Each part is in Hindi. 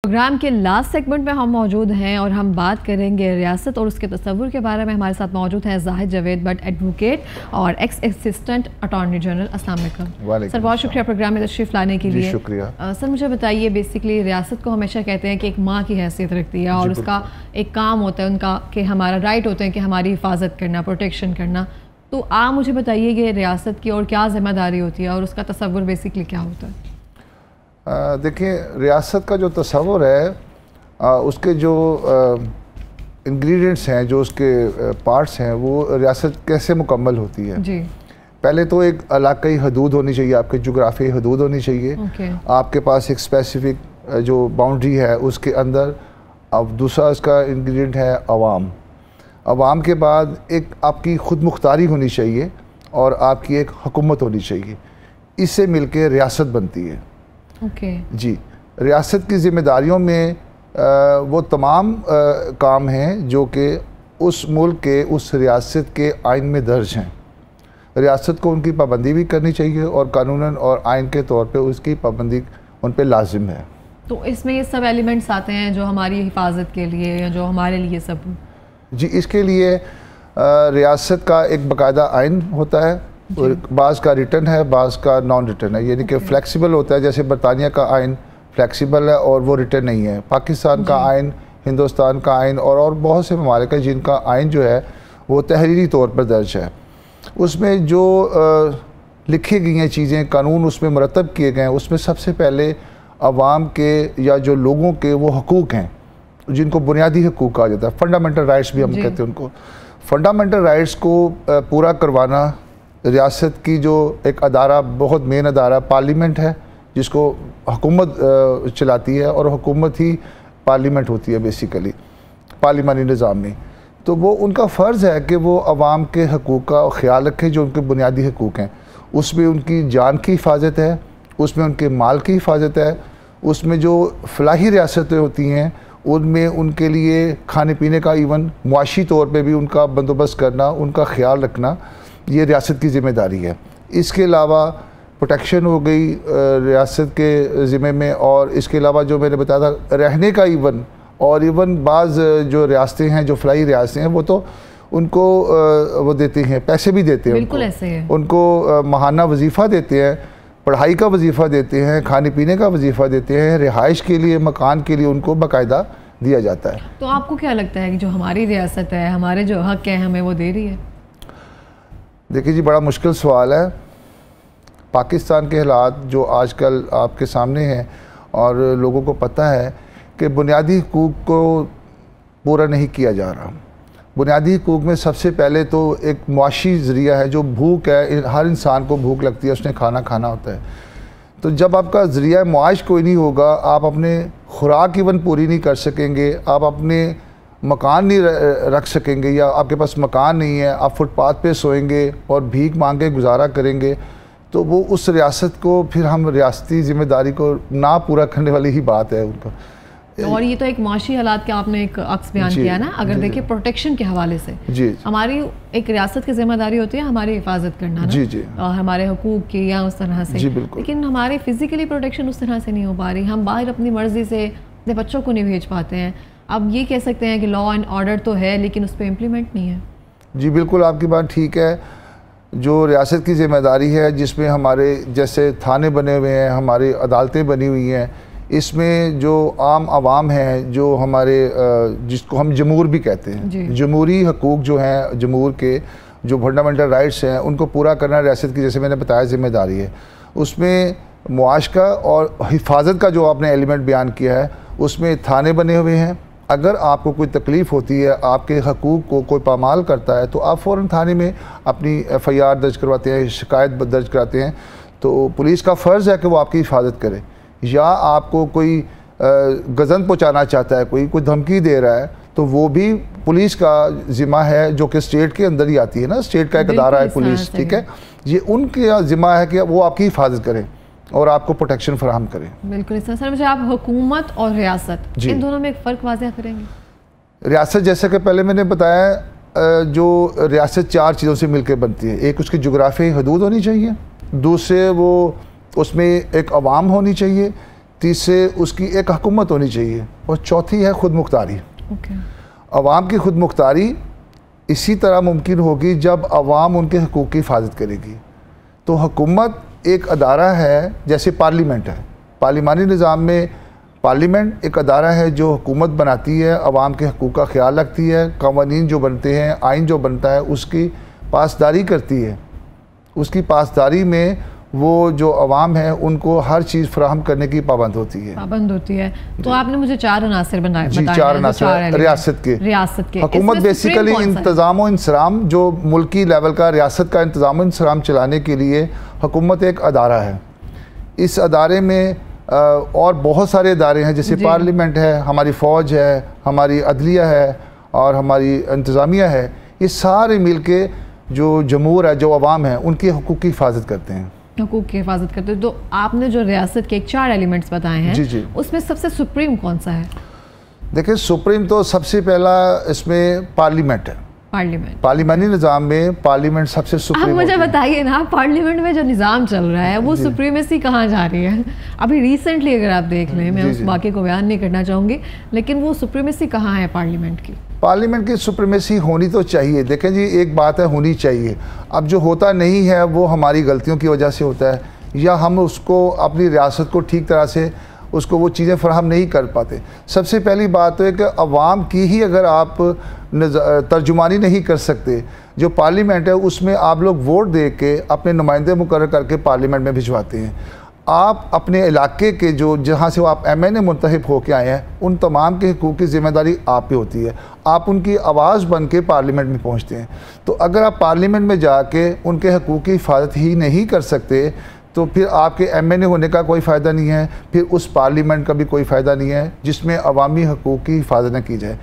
प्रोग्राम के लास्ट सेगमेंट में हम मौजूद हैं और हम बात करेंगे रियासत और उसके तस्वुर के बारे में। हमारे साथ मौजूद हैं जाहिद जावेद भट्ट, एडवोकेट और एक्स असिस्टेंट अटॉर्नी जनरल। अस्सलाम वालेकुम सर, बहुत शुक्रिया प्रोग्राम में तशरीफ़ लाने के लिए। शुक्रिया सर, मुझे बताइए, बेसिकली रियासत को हमेशा कहते हैं कि एक माँ की हैसियत रखती है और उसका एक काम होता है उनका कि हमारा राइट होता है कि हमारी हिफाजत करना, प्रोटेक्शन करना। तो आप मुझे बताइए कि रियासत की और क्या जिम्मेदारी होती है और उसका तस्वुर बेसिकली क्या होता है? देखिए, रियासत का जो तस्वुर है उसके जो इंग्रेडिएंट्स हैं, जो उसके पार्ट्स हैं, वो रियासत कैसे मुकम्मल होती है जी। पहले तो एक इलाकाई हदूद होनी चाहिए, आपकी जोग्राफी हदूद होनी चाहिए। आपके पास एक स्पेसिफिक जो बाउंड्री है उसके अंदर। अब दूसरा उसका इंग्रेडिएंट है अवाम। अवाम के बाद एक आपकी खुद मुख्तारी होनी चाहिए और आपकी एक हुकूमत होनी चाहिए। इससे मिलके रियासत बनती है। जी, रियासत की ज़िम्मेदारियों में वो तमाम काम हैं जो कि उस मुल्क के, उस रियासत के आइन में दर्ज हैं। रियासत को उनकी पाबंदी भी करनी चाहिए और कानूनन और आइन के तौर पे उसकी पाबंदी उन पे लाजिम है। तो इसमें ये सब एलिमेंट्स आते हैं जो हमारी हिफाजत के लिए या जो हमारे लिए सब? जी, इसके लिए रियासत का एक बाकायदा आइन होता है। बाज़ का रिटर्न है, बाज़ का नॉन रिटर्न है, यानी कि फ्लेक्सिबल होता है। जैसे बरतानिया का आइन फ्लेक्सिबल है और वो रिटर्न नहीं है। पाकिस्तान का आइन, हिंदुस्तान का आइन और बहुत से ममालिक हैं जिनका आइन जो है वो तहरीरी तौर पर दर्ज है। उसमें जो लिखी गई हैं चीज़ें, कानून उसमें मुरतब किए गए हैं, उसमें सबसे पहले अवाम के या जो लोगों के वो हकूक़ हैं जिनको बुनियादी हकूक़ कहा जाता है, फंडामेंटल राइट्स भी हम कहते हैं उनको। फंडामेंटल राइट्स को पूरा करवाना रियासत की जो एक अदारा, बहुत मेन अदारा पार्लियामेंट है, जिसको हुकूमत चलाती है और हुकूमत ही पार्लियामेंट होती है बेसिकली पार्लिमानी निज़ाम में। तो वो उनका फ़र्ज़ है कि वो अवाम के हकूक़ का ख्याल रखें, जो उनके बुनियादी हकूक़ हैं। उसमें उनकी जान की हिफाजत है, उसमें उनके माल की हिफाजत है, उसमें जो फलाही रियासतें होती हैं उनमें उनके लिए खाने पीने का, इवन मुआशी तौर पर भी उनका बंदोबस्त करना, उनका ख्याल रखना, ये रियासत की ज़िम्मेदारी है। इसके अलावा प्रोटेक्शन हो गई रियासत के ज़िम्मे में, और इसके अलावा जो मैंने बताया था रहने का इवन बाज़ जो रियासतें हैं, जो फलाई रियासतें हैं, वो तो उनको वो देते हैं, पैसे भी देते हैं, बिल्कुल ऐसे है। उनको माहाना वजीफ़ा देते हैं, पढ़ाई का वजीफ़ा देते हैं, खाने पीने का वजीफ़ा देते हैं, रिहाइश के लिए, मकान के लिए उनको बाकायदा दिया जाता है। तो आपको क्या लगता है कि जो हमारी रियासत है, हमारे जो हक़ हैं, हमें वो दे रही है? देखिए जी, बड़ा मुश्किल सवाल है। पाकिस्तान के हालात जो आजकल आपके सामने हैं और लोगों को पता है कि बुनियादी हकूक़ को पूरा नहीं किया जा रहा। बुनियादी हकूक़ में सबसे पहले तो एक मुआशी ज़रिया है, जो भूख है, हर इंसान को भूख लगती है, उसने खाना खाना होता है। तो जब आपका ज़रिया मुआश कोई नहीं होगा, आप अपने खुराक इवन पूरी नहीं कर सकेंगे, आप अपने मकान नहीं रख सकेंगे, या आपके पास मकान नहीं है, आप फुटपाथ पे सोएंगे और भीख मांग के गुजारा करेंगे, तो वो उस रियासत को फिर हम रियासती ज़िम्मेदारी को ना पूरा करने वाली ही बात है उनका। और ये तो एक माशी हालात का आपने एक अक्स बयान किया ना। अगर देखिए प्रोटेक्शन के हवाले से जी, हमारी एक रियासत की जिम्मेदारी होती है हमारी हिफाजत करना ना? जी, और हमारे हकूक़ की या उस तरह से। जी, बिल्कुल। लेकिन हमारे फिज़िकली प्रोटेक्शन उस तरह से नहीं हो पा रही। हम बाहर अपनी मर्ज़ी से अपने बच्चों को नहीं भेज पाते हैं। अब ये कह सकते हैं कि लॉ एंड ऑर्डर तो है, लेकिन उस पर इम्प्लीमेंट नहीं है। जी बिल्कुल, आपकी बात ठीक है। जो रियासत की ज़िम्मेदारी है, जिसमें हमारे जैसे थाने बने हुए हैं, हमारी अदालतें बनी हुई हैं, इसमें जो आम आवाम हैं, जो हमारे जिसको हम जमूर भी कहते हैं, जमूरी हकूक़ जो हैं, जमूर के जो फंडामेंटल राइट्स हैं, उनको पूरा करना रियासत की, जैसे मैंने बताया, ज़िम्मेदारी है। उसमें मुआश का और हिफाजत का जो आपने एलिमेंट बयान किया है, उसमें थाने बने हुए हैं। अगर आपको कोई तकलीफ़ होती है, आपके हकूक़ को कोई पामाल करता है, तो आप फ़ौरन थाने में अपनी FIR दर्ज करवाते हैं, शिकायत दर्ज कराते हैं। तो पुलिस का फ़र्ज़ है कि वो आपकी हिफाजत करे। या आपको कोई गज़न पहुँचाना चाहता है, कोई धमकी दे रहा है, तो वो भी पुलिस का ज़िम्मा है, जो कि स्टेट के अंदर ही आती है ना, स्टेट का एक अदारा है पुलिस, ठीक है। ये उनके ज़िम्मा है कि वो आपकी हिफाजत करें और आपको प्रोटेक्शन फराहम करें। बिल्कुल सर, मुझे आप हुकूमत और रियासत, इन दोनों में एक फ़र्क वाज़ेह करेंगे? रियासत, जैसे कि पहले मैंने बताया, जो रियासत 4 चीज़ों से मिलकर बनती है। एक, उसकी जोग्राफी हदूद होनी चाहिए। दूसरे, वो उसमें एक अवाम होनी चाहिए। तीसरे उसकी एक हुकूमत होनी चाहिए, और चौथी है खुद मुख्तारी। अवाम की खुद मुख्तारी इसी तरह मुमकिन होगी जब अवाम उनके हकूक़ की हिफाजत करेगी। तो हुकूमत एक अदारा है, जैसे पार्लियामेंट है, पार्लिमानी निज़ाम में पार्लियामेंट एक अदारा है जो हुकूमत बनाती है, अवाम के हकूक़ का ख्याल रखती है, कवानीन जो बनते हैं, आइन जो बनता है उसकी पासदारी करती है। उसकी पासदारी में वो जो अवाम है उनको हर चीज़ फराहम करने की पाबंद होती है। तो आपने मुझे 4 अनासर बताए जी, 4 अनासर रियासत के हुकूमत बेसिकली इंतज़ाम व इंसराम, जो मुल्की लेवल का रियासत का इंतज़ाम व इंसराम चलाने के लिए हुकूमत एक अदारा है। इस अदारे में और बहुत सारे अदारे हैं, जैसे पार्लियामेंट है, हमारी फ़ौज है, हमारी अदलिया है और हमारी इंतज़ामिया है। ये सारे मिल के जो जमहूर है, जो अवाम है, उनके हकूक़ की हिफाजत करते हैं, हकूक़ की हिफाजत करते हैं। तो आपने जो रियासत के 4 एलिमेंट्स बताए हैं, जी, उसमें सबसे सुप्रीम कौन सा है? देखिए, सुप्रीम तो सबसे पहला इसमें पार्लियामेंट है। पार्लिमानी निज़ाम में पार्लियामेंट सबसे सुप्रीम। आप मुझे बताइए ना, पार्लियामेंट में जो निज़ाम चल रहा है वो सुप्रीमेसी कहाँ जा रही है? अभी रिसेंटली अगर आप देख लें, मैं उस वाक़े को बयान नहीं करना चाहूँगी, लेकिन वो सुप्रीमेसी कहाँ है पार्लियामेंट की? पार्लियामेंट की सुप्रीमेसी होनी तो चाहिए। देखें जी, एक बात है, होनी चाहिए। अब जो होता नहीं है वो हमारी गलतियों की वजह से होता है, या हम उसको अपनी रियासत को ठीक तरह से उसको वो चीज़ें फराहम नहीं कर पाते। सबसे पहली बात तो है कि अवाम की ही अगर आप तर्जुमानी नहीं कर सकते, जो पार्लियामेंट है उसमें आप लोग वोट दे के अपने नुमाइंदे मुकर्रर करके पार्लियामेंट में भिजवाते हैं। आप अपने इलाके के जो जहाँ से वो आप MNA मुंतखब होकर आए हैं, उन तमाम के हकूक़ की ज़िम्मेदारी आप पे होती है। आप उनकी आवाज़ बन के पार्लियामेंट में पहुँचते हैं। तो अगर आप पार्लियामेंट में जाके उनके हकूक़ की हिफाजत ही नहीं कर सकते तो फिर आपके MNA होने का कोई फ़ायदा नहीं है, फिर उस पार्लियामेंट का भी कोई फ़ायदा नहीं है जिसमें अवामी हकूक़ की हिफाजत न की जाए।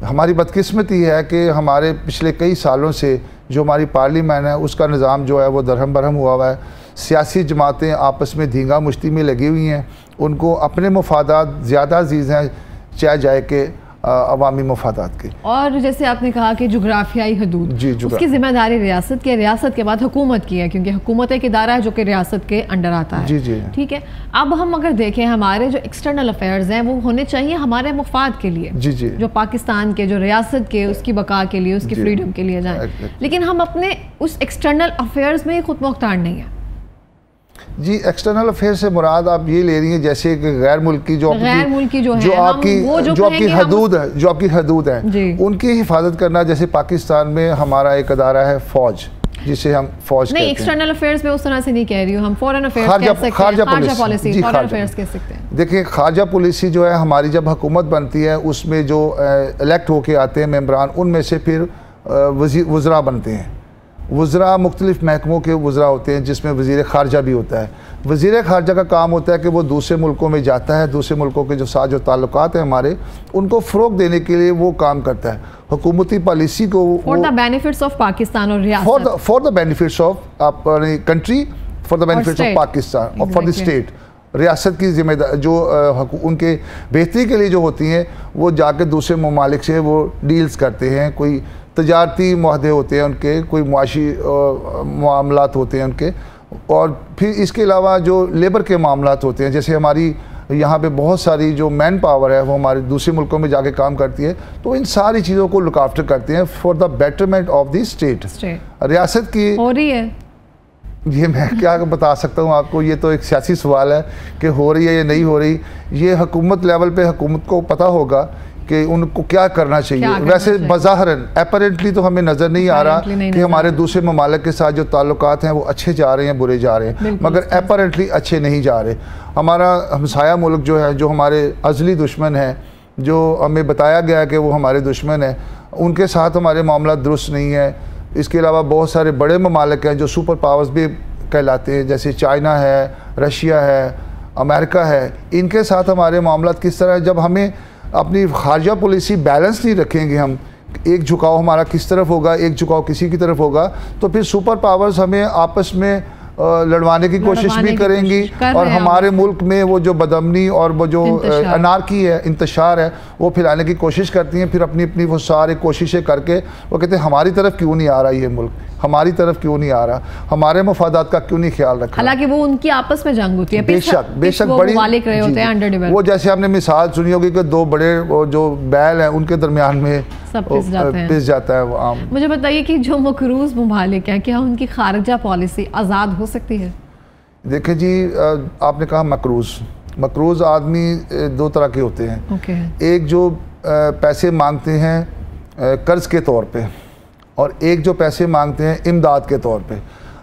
हमारी बदकिस्मती है कि हमारे पिछले कई सालों से जो हमारी पार्लियामेंट है उसका निज़ाम जो है वो दरहम बरहम हुआ है। सियासी जमातें आपस में धींगा मुश्ती में लगी हुई हैं, उनको अपने मफादात ज़्यादा अजीज़ हैं चाहे जाए के अवामी मफादात के। और जैसे आपने कहा कि जुग्राफियाई हदूद, उसकी जिम्मेदारी रियासत की है, रियासत के बाद हुकूमत की है, क्योंकि हुकूमत एक इदारा है जो कि रियासत के अंडर आता है। जी जी, ठीक है। अब हम अगर देखें, हमारे जो एक्सटर्नल अफेयर्स हैं वो होने चाहिए हमारे मफाद के लिए, जी जी, जो पाकिस्तान के, जो रियासत के, उसकी बका के लिए, उसकी फ्रीडम के लिए जाए। लेकिन हम अपने उस एक्सटर्नल अफेयर्स में खुद मुख्तार नहीं है। जी, एक्सटर्नल अफेयर से मुराद आप ये ले रही हैं जैसे कि गैर मुल्की जो आपकी हदूद है उनकी हिफाजत करना। जैसे पाकिस्तान में हमारा एक अदारा है फ़ौज, जिसे हम फ़ौज नहीं, एक्सटर्नल अफेयर्स में उस तरह से नहीं कह रही हूँ, हम फॉरेन अफेयर्स कह सकते हैं, खारजा पॉलिसी, फॉरेन अफेयर्स कह सकते हैं। देखिए, खारजा पॉलिसी जो है हमारी जब हुकूमत बनती है उसमें जो इलेक्ट होके आते हैं मेम्बरान, उनमें से फिर वज़रा बनते हैं। वज़रा मुख्तलिफ़ महकमों के वज़रा होते हैं, जिसमें वज़ीर ख़ारजा भी होता है। वज़ीर ख़ारजा का काम होता है कि वो दूसरे मुल्कों में जाता है, दूसरे मुल्कों के जो साथ जो ताल्लुकात हैं हमारे, उनको फ़रोग़ देने के लिए वो काम करता है। हुकूमती पॉलिसी को for the benefits of Pakistan और रियासत, for the benefits of country, for the benefits of Pakistan और फॉर द स्टेट। रियासत की जिम्मेदारी जो उनके बेहतरी के लिए जो होती हैं, वो जाकर दूसरे ममालिक से वो डील्स करते हैं। कोई तजारती मुआहदे होते हैं उनके, कोई मुआशी मामलात होते हैं उनके, और फिर इसके अलावा जो लेबर के मामलात होते हैं, जैसे हमारी यहाँ पे बहुत सारी जो मैन पावर है वो हमारे दूसरे मुल्कों में जाके काम करती है, तो इन सारी चीज़ों को लुक आफ्टर करते हैं for the betterment of the state. रियासत की हो रही है, ये मैं क्या बता सकता हूँ आपको, ये तो एक सियासी सवाल है कि हो रही है या नहीं हो रही। ये हुकूमत लेवल पे हुकूमत को पता होगा कि उनको क्या करना चाहिए। वैसे बज़ाहरन अपरेंटली तो हमें नज़र नहीं आ रहा कि हमारे दूसरे ममालिक के साथ जो ताल्लुकात हैं वो अच्छे जा रहे हैं बुरे जा रहे हैं, मगर अपरेंटली अच्छे नहीं जा रहे। हमारा हमसाया मुल्क जो है, जो हमारे अज़ली दुश्मन है, जो हमें बताया गया कि वो हमारे दुश्मन है, उनके साथ हमारे मामला दुरुस्त नहीं है। इसके अलावा बहुत सारे बड़े ममालिक हैं जो सुपर पावर्स भी कहलाते हैं, जैसे चाइना है, रशिया है, अमेरिका है। इनके साथ हमारे मामला किस तरह है, जब हमें अपनी खारजा पॉलिसी बैलेंस नहीं रखेंगे, हम एक झुकाव हमारा किस तरफ होगा, एक झुकाव किसी की तरफ होगा, तो फिर सुपर पावर्स हमें आपस में लड़वाने की कोशिश भी करेंगी और हमारे मुल्क में वो जो बदअमनी और वो जो अनारकी है, इंतशार है, वो फैलाने की कोशिश करती हैं, फिर अपनी अपनी वो सारी कोशिशें करके वो कहते हैं हमारी तरफ क्यों नहीं आ रहा ये मुल्क, हमारी तरफ क्यों नहीं आ रहा, हमारे मफादात का क्यों नहीं ख्याल रखा। हालांकि वो उनकी आपस में जंग होती है, बेशक बेशक बड़ी रहे होते हैं अंडर डेवलप्ड। वो जैसे आपने मिसाल सुनी होगी कि दो बड़े वो जो बैल हैं उनके दरमियान में सब पिस जाता है वो आम। मुझे बताइए कि जो मकरूज ममालिक हैं, क्या उनकी खारजा पॉलिसी आज़ाद हो सकती है? देखिए जी, आपने कहा मकरूज आदमी दो तरह के होते हैं। एक जो पैसे मांगते हैं कर्ज के तौर पे, और एक जो पैसे मांगते हैं इमदाद के तौर पे।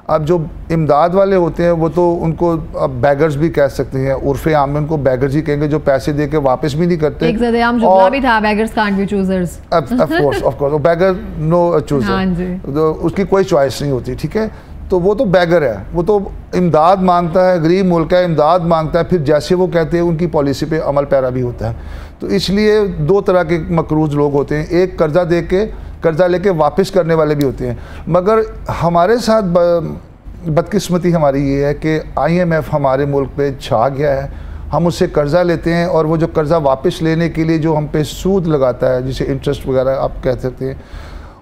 अब जो इमदाद वाले होते हैं वो तो उनको अब बैगर्स भी कह सकते हैं, उर्फ़े आम में उनको बैगर्स ही कहेंगे, जो पैसे दे के वापस भी नहीं करते। एक ज़ियादाम जुमला भी था, beggars can't be choosers. Of course beggar no chooser, तो उसकी कोई चॉइस नहीं होती, ठीक है। तो वो तो बैगर है, वो तो इमदाद मांगता है, गरीब मुल्क है, इमदाद मांगता है, फिर जैसे वो कहते हैं उनकी पॉलिसी पे अमल पैरा भी होता है। तो इसलिए दो तरह के मकरूज लोग होते हैं, एक कर्जा लेके वापस करने वाले भी होते हैं। मगर हमारे साथ बदकिस्मती हमारी ये है कि IMF हमारे मुल्क पे छा गया है, हम उससे कर्जा लेते हैं और वो जो कर्जा वापस लेने के लिए जो हम पे सूद लगाता है, जिसे इंटरेस्ट वगैरह आप कह सकते हैं,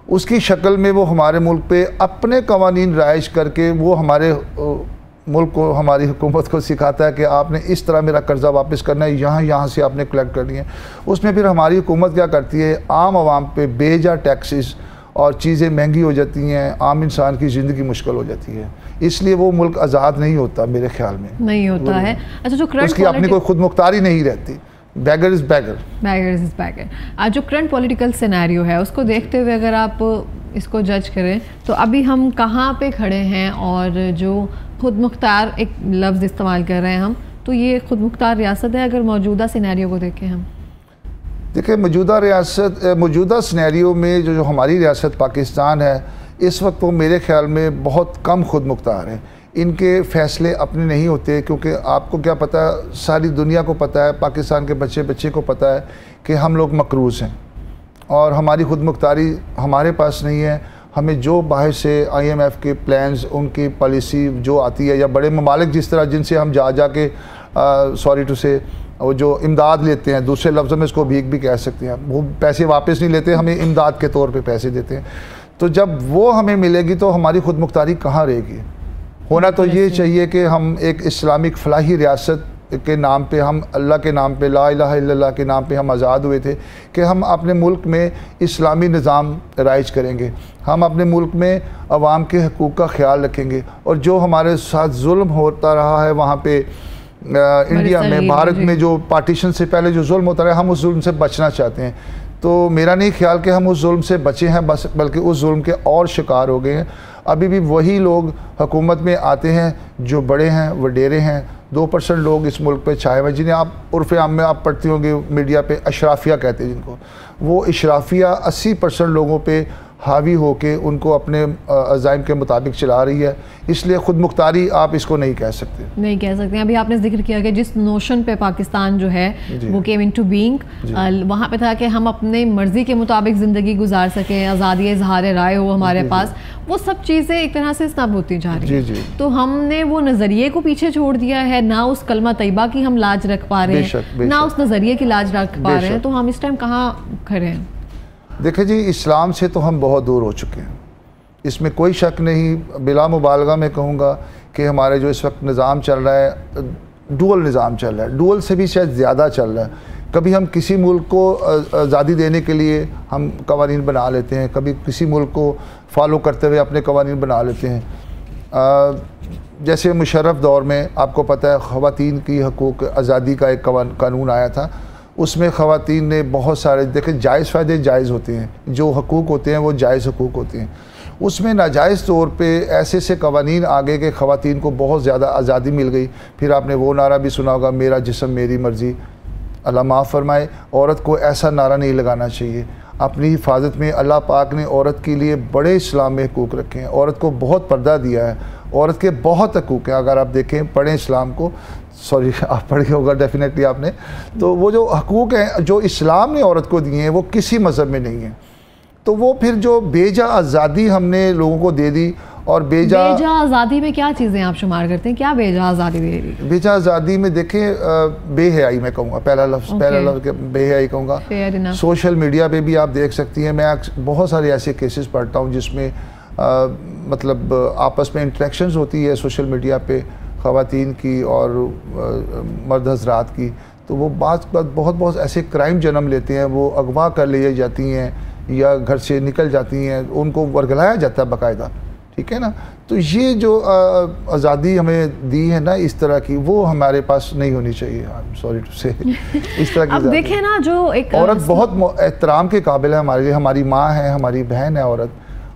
उसकी शक्ल में वो हमारे मुल्क पे अपने कवानीन राइज करके वो हमारे मुल्क को, हमारी हुकूमत को सिखाता है कि आपने इस तरह मेरा कर्जा वापस करना है, यहाँ से आपने कलेक्ट करनी है। उसमें फिर हमारी हुकूमत क्या करती है, आम आवाम पे बेजा टैक्सेस और चीज़ें महंगी हो जाती हैं, आम इंसान की ज़िंदगी मुश्किल हो जाती है। इसलिए वो मुल्क आज़ाद नहीं होता, मेरे ख्याल में नहीं होता है। अच्छा, जो करंट उसकी अपनी कोई खुद मुख्तारी नहीं रहती, बैगर इज़ बैगर। जो करंट पॉलिटिकल सिनेरियो है उसको देखते हुए अगर आप इसको जज करें तो अभी हम कहाँ पे खड़े हैं, और जो खुद मुख्तार एक लफ्ज़ इस्तेमाल कर रहे हैं हम, तो ये खुद मुख्तार रियासत है अगर मौजूदा सिनेरियो को देखें हम? देखिए, मौजूदा सिनेरियो में जो हमारी रियासत पाकिस्तान है इस वक्त, वो मेरे ख्याल में बहुत कम खुद मुख्तार है। इनके फ़ैसले अपने नहीं होते, क्योंकि आपको क्या पता, सारी दुनिया को पता है, पाकिस्तान के बच्चे को पता है कि हम लोग मकरूज़ हैं और हमारी खुद मुख्तारी हमारे पास नहीं है। हमें जो बाहर से IMF के प्लान्स, उनकी पॉलिसी जो आती है, या बड़े ममालिक जिस तरह जिनसे हम जा के सॉरी टू से वो जो इमदाद लेते हैं, दूसरे लफ्ज़ों में इसको भीख भी कह सकते हैं, वो पैसे वापस नहीं लेते, हमें इमदाद के तौर पे पैसे देते हैं। तो जब वो हमें मिलेगी तो हमारी खुद मुख्तारी कहाँ रहेगी? होना तो ये चाहिए कि हम एक इस्लामिक फलाही रियासत के नाम पे, हम अल्लाह के नाम पे, ला इलाहा इल्लल्लाह के नाम पे हम आज़ाद हुए थे कि हम अपने मुल्क में इस्लामी निज़ाम राइज करेंगे, हम अपने मुल्क में अवाम के हकूक़ का ख्याल रखेंगे, और जो हमारे साथ जुल्म होता रहा है वहाँ पे इंडिया में, भारत में जो पार्टीशन से पहले जो जुल्म होता रहा है, हम उस जुल्म से बचना चाहते हैं। तो मेरा नहीं ख्याल कि हम उस जुल्म से बचे हैं, बस बल्कि उस जुल्म के और शिकार हो गए हैं। अभी भी वही लोग हुकूमत में आते हैं जो बड़े हैं, वडेरे हैं। 2% लोग इस मुल्क पे छाए हुए, जिन्हें आप उर्फ़ आम में आप पढ़ती होंगे मीडिया पे, अशराफिया कहते हैं जिनको। वो अशराफिया 80% लोगों पे हावी होके उनको अपने अज़ाइम के मुताबिक चला रही है। इसलिए खुद मुख्तारी आप इसको नहीं कह सकते। अभी आपने जिक्र किया कि जिस नोशन पे पाकिस्तान जो है वो केम इनटू बीइंग, वहाँ पे था कि हम अपने मर्ज़ी के मुताबिक ज़िंदगी गुजार सकें, आज़ादी इज़हार राय हो हमारे पास, वो सब चीज़ें एक तरह से स्नब होती जा रही है। तो हमने वो नज़रिए को पीछे छोड़ दिया है, ना उस कलमा तैयबा की हम लाज रख पा रहे हैं, ना उस नज़रिए की लाज रख पा रहे हैं। तो हम इस टाइम कहाँ खड़े हैं? देखिए जी, इस्लाम से तो हम बहुत दूर हो चुके हैं, इसमें कोई शक नहीं। बिला मुबालगा मैं कहूँगा कि हमारे जो इस वक्त निज़ाम चल रहा है, डुअल निज़ाम चल रहा है, डुअल से भी शायद ज़्यादा चल रहा है। कभी हम किसी मुल्क को आज़ादी देने के लिए हम कवानीन बना लेते हैं, कभी किसी मुल्क को फॉलो करते हुए अपने कवानीन बना लेते हैं। जैसे मुशर्रफ दौर में आपको पता है ख़वातीन की हकूक़ आज़ादी का एक कानून आया था, उसमें ख़वातीन ने बहुत सारे, देखें जायज़ फ़ायदे जायज़ होते हैं, जो हकूक़ होते हैं वो जायज़ हकूक़ होते हैं। उसमें नाजायज़ तौर पे ऐसे से कवानीन आ गए कि ख़वातीन को बहुत ज़्यादा आज़ादी मिल गई। फिर आपने वो नारा भी सुना होगा, मेरा जिस्म मेरी मर्ज़ी। अल्लाह माफ़ फरमाए, औरत को ऐसा नारा नहीं लगाना चाहिए। अपनी हिफाजत में अल्लाह पाक ने औरत के लिए बड़े इस्लाम में हकूक़ रखे हैं, औरत को बहुत पर्दा दिया है, औरत के बहुत हकूक़ हैं। अगर आप देखें, पढ़ें इस्लाम को, सॉरी आप पढ़े होगा डेफिनेटली आपने, तो वो जो हकूक़ हैं जो इस्लाम ने औरत को दिए हैं वो किसी मज़हब में नहीं है। तो वो फिर जो बेजा आज़ादी हमने लोगों को दे दी, और बेजा आज़ादी में क्या चीज़ें आप शुमार करते हैं, क्या बेजा आज़ादी दे रही? बेजा आज़ादी में देखें बेहयाई मैं कहूँगा, पहला लफ्ज़ बेहयाई कहूँगा। सोशल मीडिया पे भी आप देख सकती हैं, मैं बहुत सारे ऐसे केसेस पढ़ता हूँ जिसमें मतलब आपस में इंटरेक्शंस होती है सोशल मीडिया पे ख़वातीन की और मर्द हज़रात की, तो वो बहुत ऐसे क्राइम जन्म लेते हैं, वो अगवा कर ले जाती हैं या घर से निकल जाती हैं, उनको वर्गलाया जाता है बाकायदा, ठीक है ना। तो ये जो आज़ादी हमें दी है ना इस तरह की, वो हमारे पास नहीं होनी चाहिए। सॉरी टू से इस तरह की अब देखें ना, जो एक औरत बहुत एहतराम के काबिल है हमारे लिए, हमारी माँ है, हमारी बहन है।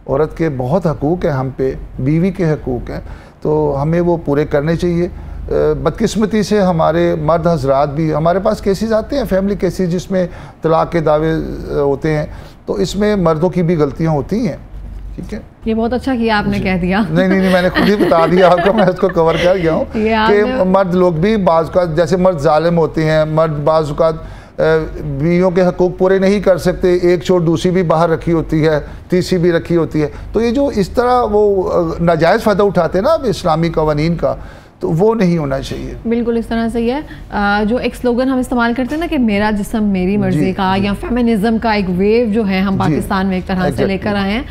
औरत के बहुत हकूक़ हैं हम पे, बीवी के हकूक़ हैं, तो हमें वो पूरे करने चाहिए। बदकिस्मती से हमारे मर्द हजरात भी, हमारे पास केसेस आते हैं, फैमिली केसेस जिसमें तलाक़ के दावे होते हैं, तो इसमें मर्दों की भी गलतियाँ होती हैं, ठीक है। ये बहुत अच्छा किया आपने कह दिया। नहीं मैंने खुद ही बता दिया आपको, मैं उसको कवर कर गया हूँ कि मर्द लोग भी बाज़ का, जैसे मर्द जालिम होते हैं, मर्द बाज़ का बीवियों के हकूक़ पूरे नहीं कर सकते, एक छोड़ दूसरी भी बाहर रखी होती है, तीसरी भी रखी होती है, तो ये जो इस तरह वो नाजायज़ फ़ायदा उठाते हैं ना अब इस्लामी कवानीन का, तो वो नहीं होना चाहिए। बिल्कुल इस तरह से ही है। जो एक स्लोगन हम इस्तेमाल करते हैं ना कि मेरा जिस्म मेरी मर्जी का, या फेमिनिज्म का एक वेव जो है हम पाकिस्तान में एक तरह से लेकर आए हैं,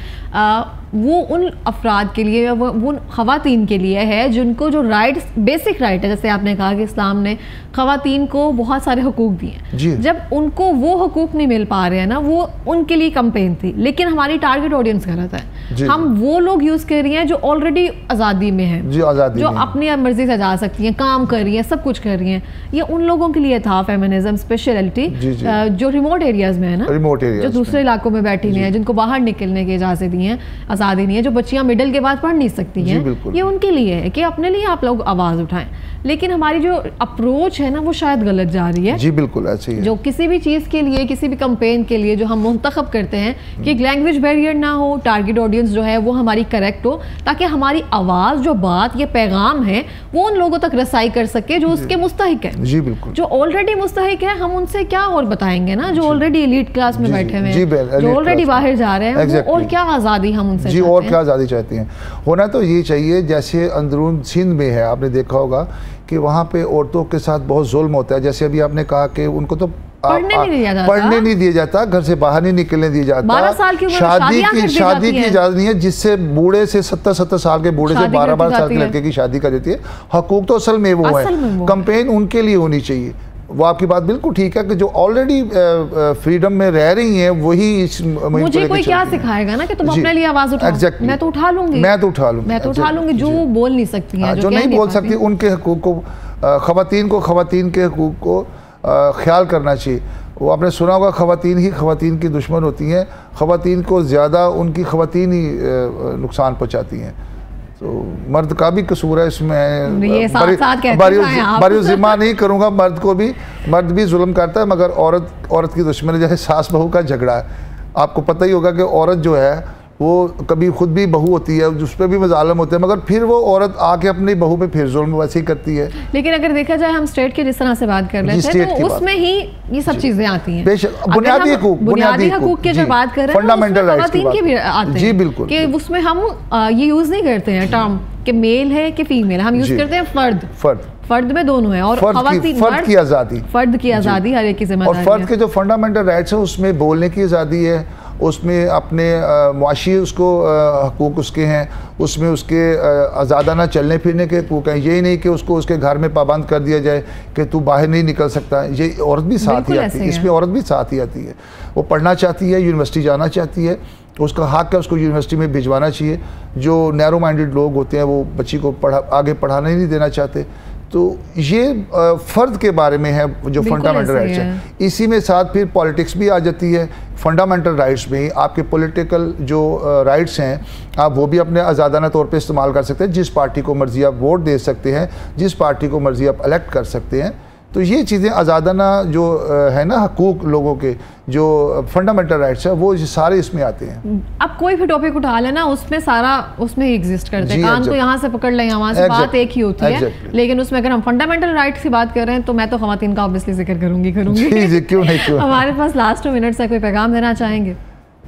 वो उन अफराद के लिए, वो उन ख़वातीन के लिए है जिनको जो राइट्स, बेसिक राइट है, जैसे आपने कहा कि इस्लाम ने ख़वातीन को बहुत सारे हकूक़ दिए, जब उनको वो हकूक़ नहीं मिल पा रहे हैं ना, वो उनके लिए कंपेन थी, लेकिन हमारी टारगेट ऑडियंस गलत है। हम वो लोग यूज़ कर रही हैं जो ऑलरेडी आज़ादी में हैं, जो अपनी मर्जी से जा सकती हैं, काम कर रही हैं, सब कुछ कर रही हैं। ये उन लोगों के लिए था फेमिनिज्म स्पेशलिटी, जो रिमोट एरियाज़ में है ना, जो दूसरे इलाकों में बैठी हुई हैं, जिनको बाहर निकलने की इजाज़त दी है, आज़ादी नहीं है, जो बच्चियां मिडिल के बाद पढ़ नहीं सकती हैं, ये उनके लिए है कि अपने लिए आप लोग आवाज़ उठाएं। लेकिन हमारी जो अप्रोच है ना, वो शायद गलत जा रही है। जी बिल्कुल ऐसे ही है। जो किसी भी चीज़ के लिए, किसी भी कंपेन के लिए जो हम मुंतखब करते हैं कि एक लैंग्वेज बैरियर ना हो, टारगेट ऑडियंस जो है वो हमारी करेक्ट हो, ताकि हमारी आवाज़, जो बात, ये पैगाम है, वो उन लोगों तक रसाई कर सके जो उसके मुस्तहिक है। जी बिल्कुल। जो ऑलरेडी मुस्तहिक है, हम उनसे क्या और बताएंगे ना, जो ऑलरेडी एलीट क्लास में बैठे हुए हैं, जो ऑलरेडी बाहर जा रहे हैं, और क्या आज़ादी हम उनसे जी, और क्या आज़ादी चाहती हैं। होना तो ये चाहिए, जैसे अंदरून सिंध में है, आपने देखा होगा कि वहाँ पे औरतों के साथ बहुत जुल्म होता है। जैसे अभी आपने कहा कि उनको तो पढ़ने नहीं दिया जाता, घर से बाहर नहीं निकलने दिया जाता, 12 साल की शादी की इजाज़त नहीं है, जिससे बूढ़े से 70 साल के बूढ़े से 12 साल के लड़के की शादी कर देती है। हकूक तो असल में वो है, कंपेन उनके लिए होनी चाहिए। वो आपकी बात बिल्कुल ठीक है कि जो ऑलरेडी फ्रीडम में रह रही हैं वही इस मुझे कोई क्या सिखाएगा ना कि तुम अपने लिए आवाज उठाओ। मैं तो उठा लूंगी जो बोल नहीं सकती हैं, जो नहीं बोल सकती, उनके हकूक को, ख़वातीन के हकूक को ख्याल करना चाहिए। वो आपने सुना होगा, ख़वातीन की दुश्मन होती हैं, ख़वातीन को ज़्यादा उनकी ख़वातीन ही नुकसान पहुँचाती हैं। तो मर्द का भी कसूर है इसमें, बारी ज़िम्मा नहीं करूँगा, मर्द भी जुल्म करता है, मगर औरत की दुश्मन है। जैसे सास बहू का झगड़ा है, आपको पता ही होगा कि औरत जो है वो कभी खुद भी बहू होती है, उस पर भी मजालम होते हैं, मगर फिर वो औरत आके अपनी बहू पे फिर जुल्म वैसे ही करती है। लेकिन अगर देखा जाए, हम स्टेट के जिस तरह से बात कर रहे थे, तो उसमें ही ये सब चीजें आती हैं। बुनियादी हकूक की जो बात कर रहे हैं, फंडामेंटल राइट्स की भी आते हैं। जी बिल्कुल, कि उसमें हम ये यूज नहीं करते हैं टर्म कि मेल है कि फीमेल, हम यूज करते हैं फर्द में दोनों है, और फर्द की आज़ादी हर एक की जिम्मेदारी। और फर्द के जो फंडामेंटल राइट्स है, उसमें बोलने की आज़ादी है, उसमें अपने मुआशी उसको हकूक़ उसके हैं, उसमें उसके आज़ादाना चलने फिरने के हकूक़ हैं। यही नहीं कि उसको उसके घर में पाबंद कर दिया जाए कि तू बाहर नहीं निकल सकता। ये औरत भी साथ ही आती है, इसमें औरत भी साथ ही आती है। वो पढ़ना चाहती है, यूनिवर्सिटी जाना चाहती है, उसका हक़ है, उसको यूनिवर्सिटी में भिजवाना चाहिए। जो नैरो माइंडेड लोग होते हैं वो बच्ची को आगे पढ़ाने नहीं देना चाहते। तो ये फ़र्द के बारे में है जो फंडामेंटल राइट्स हैं। इसी में साथ फिर पॉलिटिक्स भी आ जाती है। फंडामेंटल राइट्स में ही आपके पॉलिटिकल जो राइट्स हैं, आप वो भी अपने आज़ादाना तौर पे इस्तेमाल कर सकते हैं। जिस पार्टी को मर्ज़ी आप वोट दे सकते हैं, जिस पार्टी को मर्ज़ी आप इलेक्ट कर सकते हैं। तो ये चीज़ें आज़ादाना जो है ना, हकूक़ लोगों के जो फंडामेंटल राइट्स है, वो सारे इसमें आते हैं। अब कोई भी टॉपिक उठा लेना, उसमें सारा उसमें एग्जिस्ट करते हैं। कान को यहाँ से पकड़ लें, वहाँ से बात एक ही होती है। लेकिन उसमें अगर हम फंडामेंटल राइट्स की बात कर रहे हैं, तो मैं तो ख़वातीन का ऑब्वियसली जिक्र करूँगी। क्यों नहीं, क्यों हमारे पास लास्ट 2 मिनट्स है, कोई पैगाम देना चाहेंगे?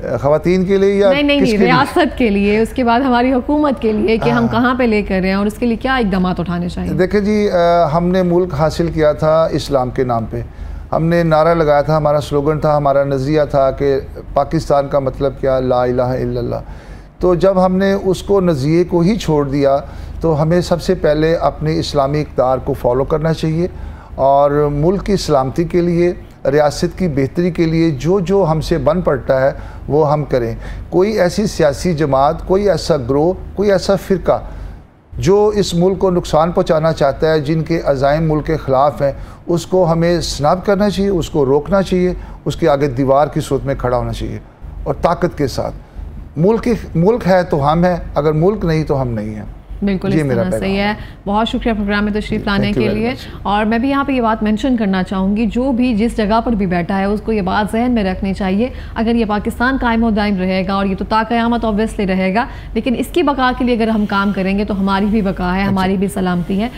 ख़वातीन के लिए या नहीं रियासत के लिए, उसके बाद हमारी हुकूमत के लिए कि हम कहाँ पे लेकर रहे हैं और उसके लिए क्या इकदाम उठाने चाहिए? देखिए जी, हमने मुल्क हासिल किया था इस्लाम के नाम पे। हमने नारा लगाया था, हमारा स्लोगन था, हमारा नज़रिया था कि पाकिस्तान का मतलब क्या, ला इलाहा इल्लल्लाह। तो जब हमने उसको नज़रिए को ही छोड़ दिया तो हमें सबसे पहले अपने इस्लामी इक़्तिदार को फॉलो करना चाहिए और मुल्क की सलामती के लिए, रियासत की बेहतरी के लिए जो जो हमसे बन पड़ता है वो हम करें। कोई ऐसी सियासी जमात, कोई ऐसा ग्रोह, कोई ऐसा फ़िरका जो इस मुल्क को नुकसान पहुंचाना चाहता है, जिनके अज़ाइम मुल्क के ख़िलाफ़ हैं, उसको हमें स्नैप करना चाहिए, उसको रोकना चाहिए, उसके आगे दीवार की सूरत में खड़ा होना चाहिए और ताकत के साथ। मुल्क है तो हम हैं, अगर मुल्क नहीं तो हम नहीं हैं। बिल्कुल इस तरह सही है। बहुत शुक्रिया प्रोग्राम में तशरीफ़ लाने के लिए। और मैं भी यहाँ पे ये बात मेंशन करना चाहूँगी, जो भी जिस जगह पर भी बैठा है उसको ये बात जहन में रखनी चाहिए, अगर ये पाकिस्तान कायम और दायम रहेगा और ये तो ताक़यामत ऑब्वियसली रहेगा, लेकिन इसकी बका के लिए अगर हम काम करेंगे तो हमारी भी बका है, हमारी भी सलामती है।